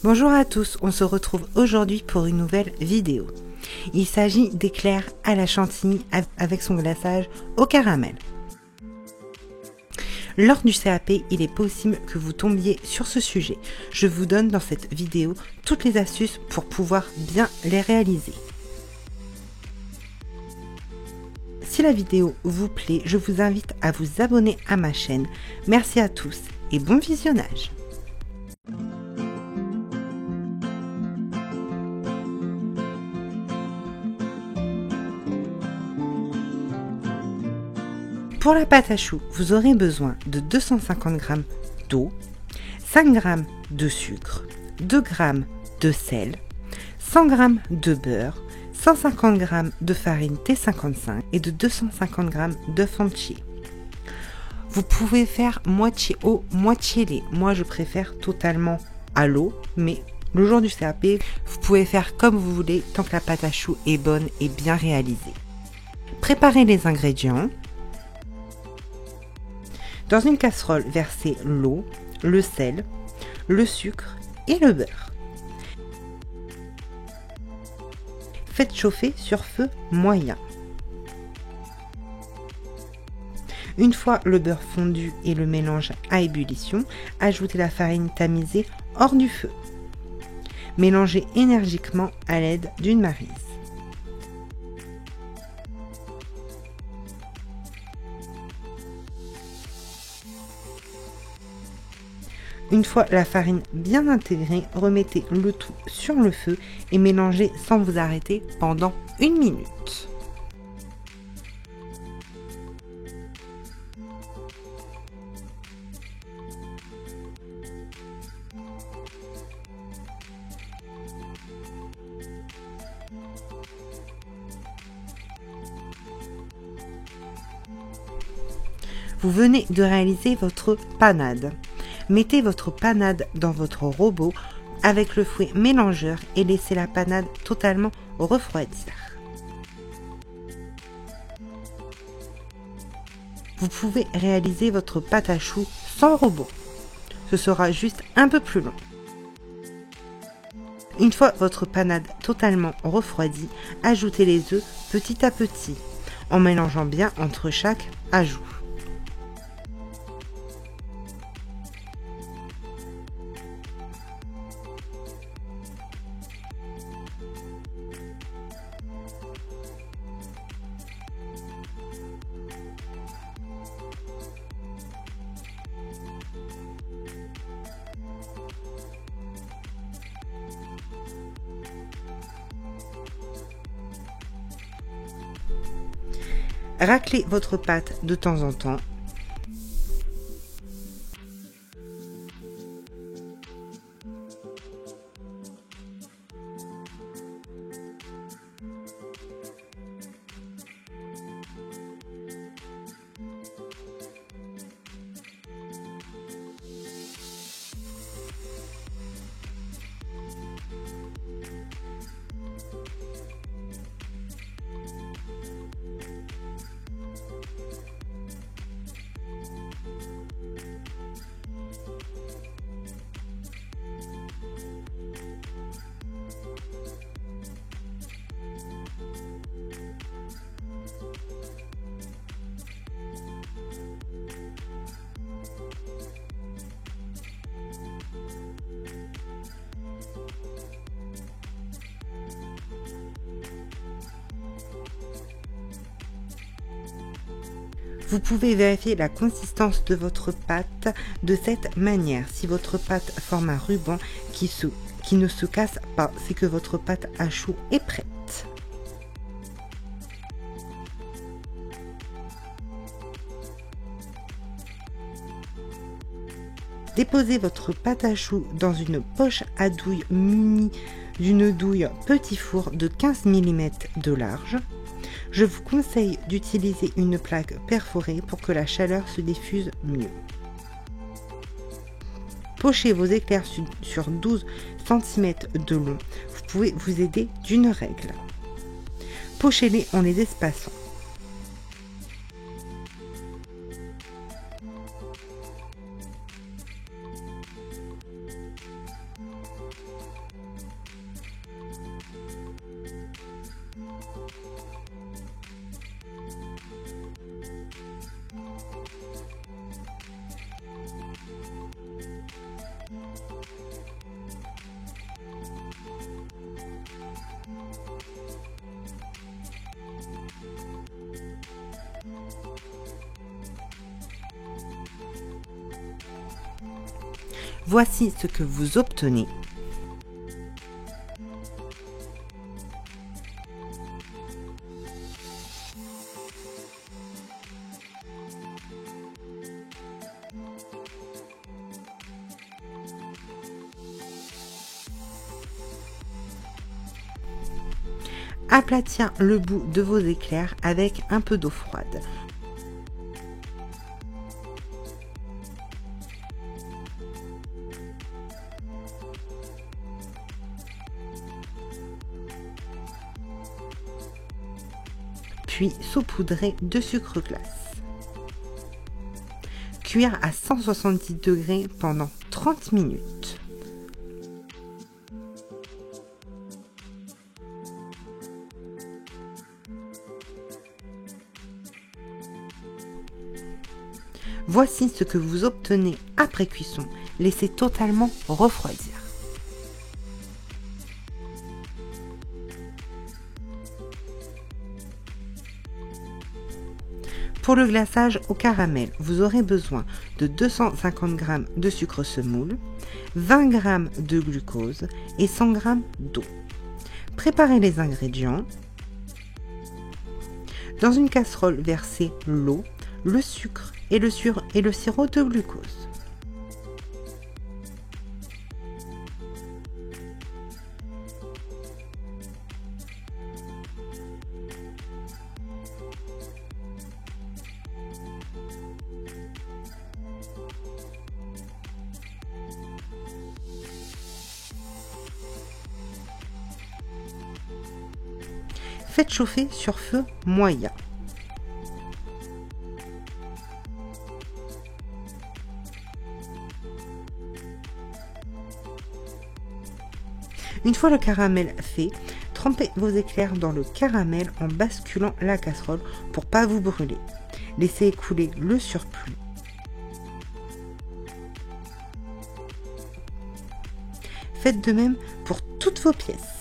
Bonjour à tous, on se retrouve aujourd'hui pour une nouvelle vidéo. Il s'agit d'éclairs à la chantilly avec son glaçage au caramel. Lors du CAP, il est possible que vous tombiez sur ce sujet. Je vous donne dans cette vidéo toutes les astuces pour pouvoir bien les réaliser. Si la vidéo vous plaît, je vous invite à vous abonner à ma chaîne. Merci à tous et bon visionnage. Pour la pâte à choux, vous aurez besoin de 250 g d'eau, 5 g de sucre, 2 g de sel, 100 g de beurre, 150 g de farine T55 et de 250 g d'œufs entiers. Vous pouvez faire moitié eau, moitié lait. Moi, je préfère totalement à l'eau, mais le jour du CAP, vous pouvez faire comme vous voulez tant que la pâte à choux est bonne et bien réalisée. Préparez les ingrédients. Dans une casserole, versez l'eau, le sel, le sucre et le beurre. Faites chauffer sur feu moyen. Une fois le beurre fondu et le mélange à ébullition, ajoutez la farine tamisée hors du feu. Mélangez énergiquement à l'aide d'une maryse. Une fois la farine bien intégrée, remettez le tout sur le feu et mélangez sans vous arrêter pendant 1 minute. Vous venez de réaliser votre panade. Mettez votre panade dans votre robot avec le fouet mélangeur et laissez la panade totalement refroidir. Vous pouvez réaliser votre pâte à choux sans robot. Ce sera juste un peu plus long. Une fois votre panade totalement refroidie, ajoutez les œufs petit à petit en mélangeant bien entre chaque ajout. Raclez votre pâte de temps en temps. Vous pouvez vérifier la consistance de votre pâte de cette manière. Si votre pâte forme un ruban qui ne se casse pas, c'est que votre pâte à choux est prête. Déposez votre pâte à choux dans une poche à douille munie d'une douille petit four de 15 mm de large. Je vous conseille d'utiliser une plaque perforée pour que la chaleur se diffuse mieux. Pochez vos éclairs sur 12 cm de long. Vous pouvez vous aider d'une règle. Pochez-les en les espaçant. Voici ce que vous obtenez. Aplatir le bout de vos éclairs avec un peu d'eau froide. Puis saupoudrer de sucre glace. Cuire à 170 degrés pendant 30 minutes. Voici ce que vous obtenez après cuisson. Laissez totalement refroidir. Pour le glaçage au caramel, vous aurez besoin de 250 g de sucre semoule, 20 g de glucose et 100 g d'eau. Préparez les ingrédients. Dans une casserole, versez l'eau, le sucre et le sirop de glucose. Faites chauffer sur feu moyen. Une fois le caramel fait, trempez vos éclairs dans le caramel en basculant la casserole pour pas vous brûler. Laissez écouler le surplus. Faites de même pour toutes vos pièces.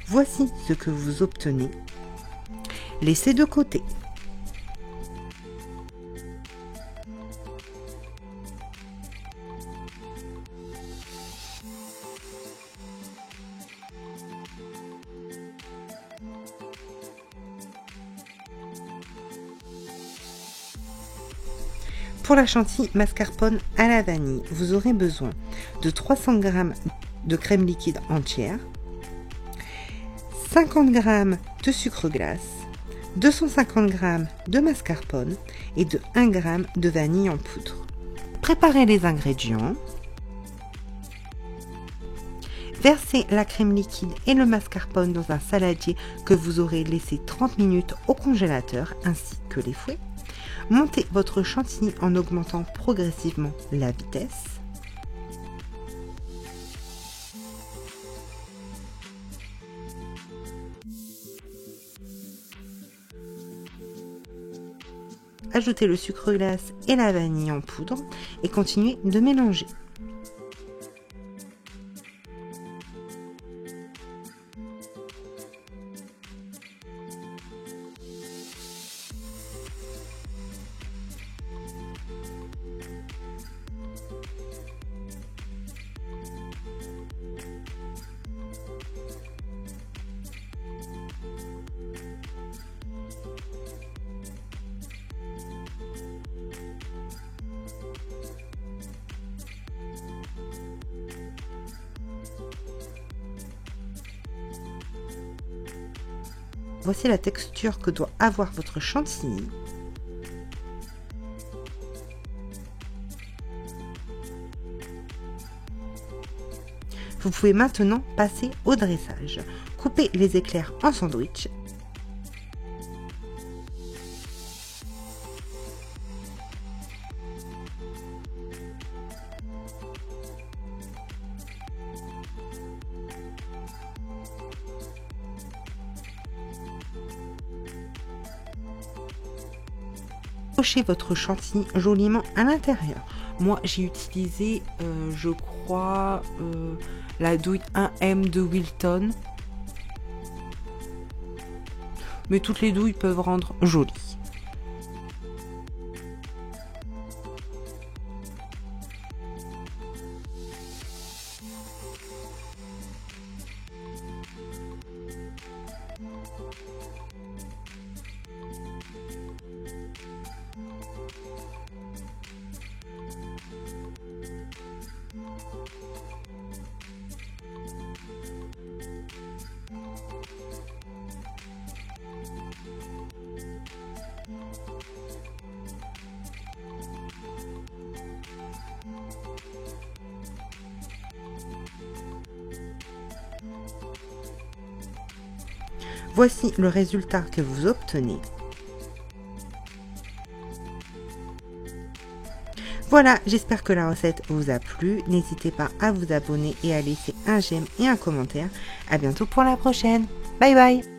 Voici ce que vous obtenez. Laissez de côté. Pour la chantilly mascarpone à la vanille, vous aurez besoin de 300 g de crème liquide entière, 50 g de sucre glace, 250 g de mascarpone et de 1 g de vanille en poudre. Préparez les ingrédients. Versez la crème liquide et le mascarpone dans un saladier que vous aurez laissé 30 minutes au congélateur ainsi que les fouets. Montez votre chantilly en augmentant progressivement la vitesse. Ajoutez le sucre glace et la vanille en poudre et continuez de mélanger. Voici la texture que doit avoir votre chantilly. Vous pouvez maintenant passer au dressage. Coupez les éclairs en sandwich accrochez votre chantilly joliment à l'intérieur. Moi, j'ai utilisé, je crois, la douille 1M de Wilton. Mais toutes les douilles peuvent rendre joli. Voici le résultat que vous obtenez. Voilà, j'espère que la recette vous a plu. N'hésitez pas à vous abonner et à laisser un j'aime et un commentaire. À bientôt pour la prochaine. Bye bye!